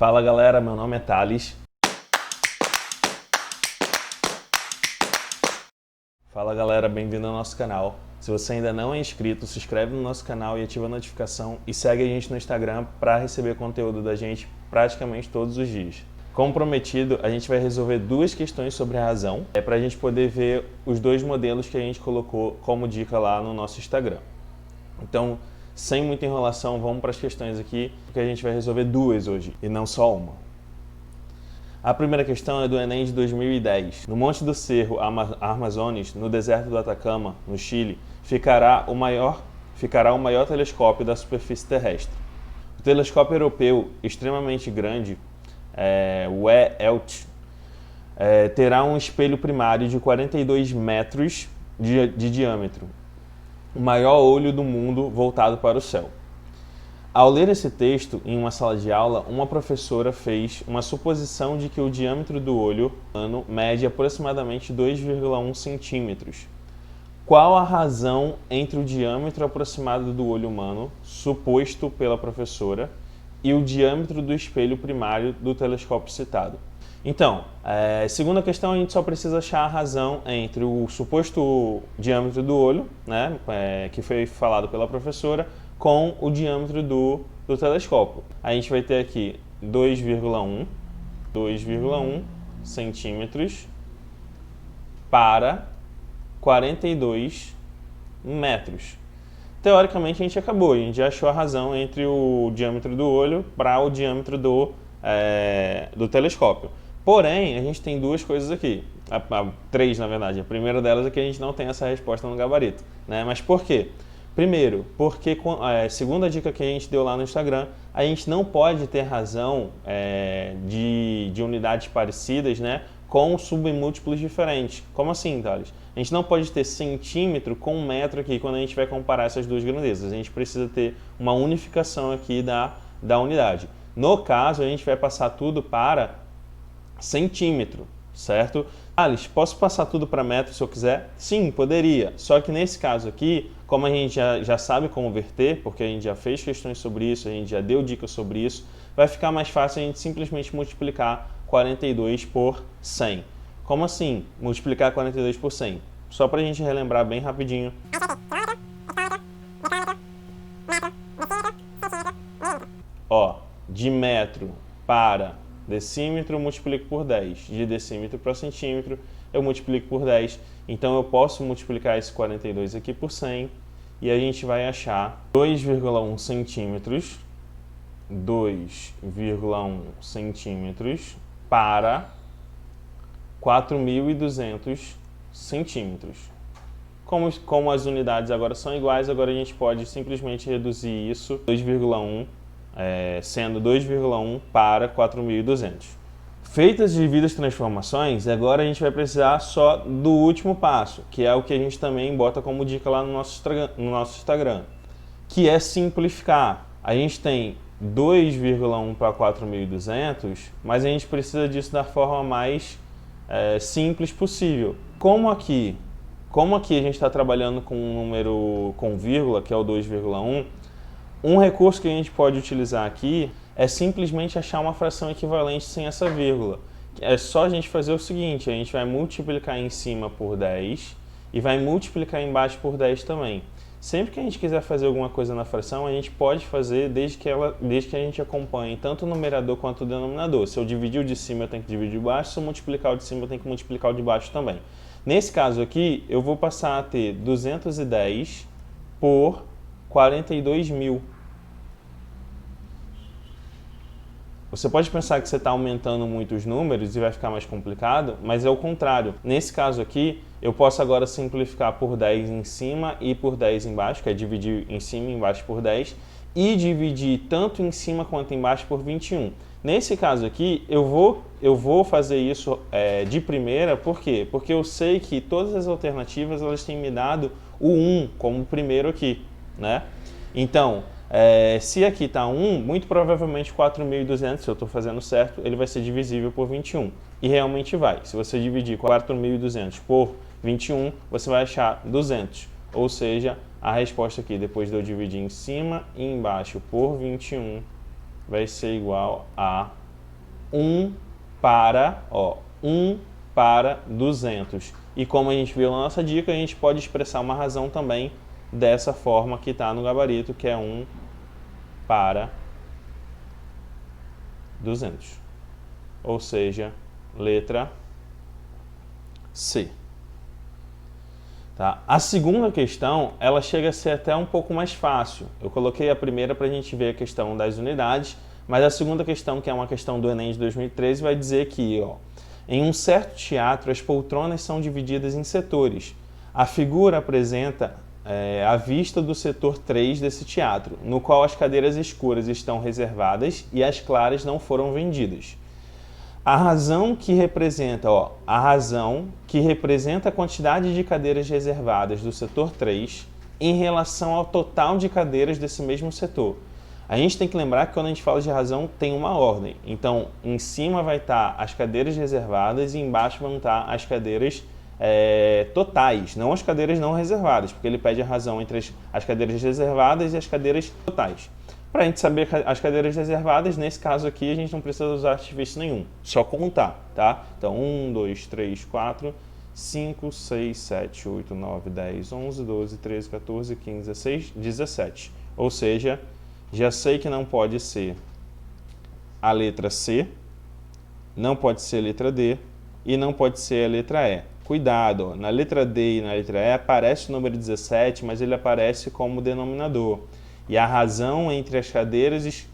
Fala galera, meu nome é Thales. Fala galera, bem-vindo ao nosso canal. Se você ainda não é inscrito, se inscreve no nosso canal e ativa a notificação e segue a gente no Instagram para receber conteúdo da gente praticamente todos os dias. Como prometido, a gente vai resolver duas questões sobre a razão, para a gente poder ver os dois modelos que a gente colocou como dica lá no nosso Instagram. Então, sem muita enrolação, vamos para as questões aqui, porque a gente vai resolver duas hoje e não só uma. A primeira questão é do Enem de 2010. No Monte do Cerro Amazonas, no deserto do Atacama, no Chile, ficará o maior telescópio da superfície terrestre. O telescópio europeu, extremamente grande, o ELT, terá um espelho primário de 42 metros de diâmetro, o maior olho do mundo voltado para o céu. Ao ler esse texto em uma sala de aula, uma professora fez uma suposição de que o diâmetro do olho humano mede aproximadamente 2,1 centímetros. Qual a razão entre o diâmetro aproximado do olho humano, suposto pela professora, e o diâmetro do espelho primário do telescópio citado? Então, segundo a questão, a gente só precisa achar a razão entre o suposto diâmetro do olho, né, que foi falado pela professora, com o diâmetro do telescópio. A gente vai ter aqui 2,1 centímetros para 42 metros. Teoricamente, a gente acabou, a gente já achou a razão entre o diâmetro do olho para o diâmetro do telescópio. Porém, a gente tem duas coisas aqui, três na verdade. A primeira delas é que a gente não tem essa resposta no gabarito, né? Mas por quê? Primeiro, porque segundo a dica que a gente deu lá no Instagram, a gente não pode ter razão de unidades parecidas, né, com submúltiplos diferentes. Como assim, Thales? A gente não pode ter centímetro com metro aqui quando a gente vai comparar essas duas grandezas. A gente precisa ter uma unificação aqui da unidade. No caso, a gente vai passar tudo para centímetro, certo? Thales, posso passar tudo para metro se eu quiser? Sim, poderia. Só que nesse caso aqui, como a gente já sabe converter, porque a gente já fez questões sobre isso, a gente já deu dicas sobre isso, vai ficar mais fácil a gente simplesmente multiplicar 42 por 100. Como assim multiplicar 42 por 100? Só para a gente relembrar bem rapidinho. Ó, de metro para decímetro eu multiplico por 10, de decímetro para centímetro eu multiplico por 10, então eu posso multiplicar esse 42 aqui por 100 e a gente vai achar 2,1 centímetros para 4.200 centímetros. Como as unidades agora são iguais, agora a gente pode simplesmente reduzir isso, 2,1 sendo 2,1 para 4.200. Feitas as devidas transformações, agora a gente vai precisar só do último passo, que é o que a gente também bota como dica lá no nosso Instagram, que é simplificar. A gente tem 2,1 para 4.200, mas a gente precisa disso da forma mais simples possível. Como aqui a gente está trabalhando com um número com vírgula, que é o 2,1, um recurso que a gente pode utilizar aqui é simplesmente achar uma fração equivalente sem essa vírgula. É só a gente fazer o seguinte, a gente vai multiplicar em cima por 10 e vai multiplicar embaixo por 10 também. Sempre que a gente quiser fazer alguma coisa na fração, a gente pode fazer desde que a gente acompanhe tanto o numerador quanto o denominador. Se eu dividir o de cima, eu tenho que dividir o de baixo, se eu multiplicar o de cima, eu tenho que multiplicar o de baixo também. Nesse caso aqui, eu vou passar a ter 210 por 42.000. Você pode pensar que você está aumentando muito os números e vai ficar mais complicado, mas é o contrário. Nesse caso aqui, eu posso agora simplificar por 10 em cima e por 10 embaixo, que é dividir em cima e embaixo por 10, e dividir tanto em cima quanto embaixo por 21. Nesse caso aqui, eu vou fazer isso de primeira, por quê? Porque eu sei que todas as alternativas elas têm me dado o 1 como primeiro aqui, né? Então, se aqui está 1, muito provavelmente 4.200, se eu estou fazendo certo, ele vai ser divisível por 21. E realmente vai. Se você dividir 4.200 por 21, você vai achar 200. Ou seja, a resposta aqui, depois de eu dividir em cima e embaixo por 21, vai ser igual a 1 para, ó, 1 para 200. E como a gente viu na nossa dica, a gente pode expressar uma razão também dessa forma que está no gabarito, que é 1 para 200. Ou seja, letra C. Tá? A segunda questão, ela chega a ser até um pouco mais fácil. Eu coloquei a primeira para a gente ver a questão das unidades, mas a segunda questão, que é uma questão do Enem de 2013, vai dizer que, ó, em um certo teatro, as poltronas são divididas em setores. A figura apresenta a vista do setor 3 desse teatro, no qual as cadeiras escuras estão reservadas e as claras não foram vendidas. A razão que representa a quantidade de cadeiras reservadas do setor 3 em relação ao total de cadeiras desse mesmo setor. A gente tem que lembrar que quando a gente fala de razão tem uma ordem. Então, em cima vai estar as cadeiras reservadas e embaixo vão estar as cadeiras totais, não as cadeiras não reservadas, porque ele pede a razão entre as cadeiras reservadas e as cadeiras totais. Para a gente saber as cadeiras reservadas, nesse caso aqui, a gente não precisa usar artifício nenhum, só contar, tá? Então, 1, 2, 3, 4, 5, 6, 7, 8, 9, 10, 11, 12, 13, 14, 15, 16, 17. Ou seja, já sei que não pode ser a letra C, não pode ser a letra D e não pode ser a letra E. Cuidado, ó, na letra D e na letra E aparece o número 17, mas ele aparece como denominador. E a razão entre as cadeiras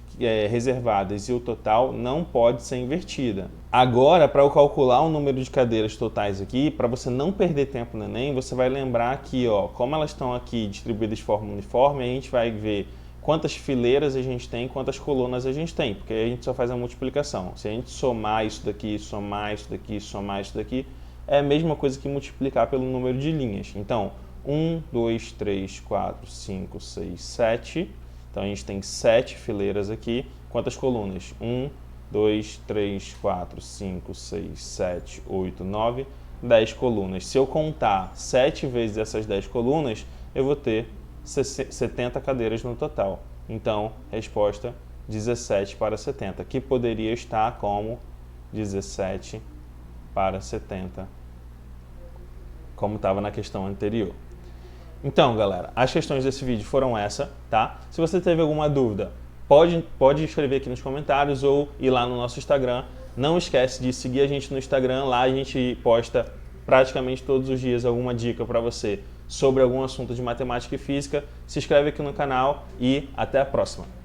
reservadas e o total não pode ser invertida. Agora, para eu calcular o número de cadeiras totais aqui, para você não perder tempo no Enem, você vai lembrar que, ó, como elas estão aqui distribuídas de forma uniforme, a gente vai ver quantas fileiras a gente tem, quantas colunas a gente tem, porque aí a gente só faz a multiplicação. Se a gente somar isso daqui, somar isso daqui, somar isso daqui, é a mesma coisa que multiplicar pelo número de linhas. Então, 1, 2, 3, 4, 5, 6, 7. Então, a gente tem 7 fileiras aqui. Quantas colunas? 1, 2, 3, 4, 5, 6, 7, 8, 9, 10 colunas. Se eu contar 7 vezes essas 10 colunas, eu vou ter 70 cadeiras no total. Então, resposta 17 para 70, que poderia estar como 17 para 70, como estava na questão anterior. Então, galera, as questões desse vídeo foram essa, tá? Se você teve alguma dúvida, pode escrever aqui nos comentários ou ir lá no nosso Instagram. Não esquece de seguir a gente no Instagram, lá a gente posta praticamente todos os dias alguma dica para você sobre algum assunto de matemática e física. Se inscreve aqui no canal e até a próxima!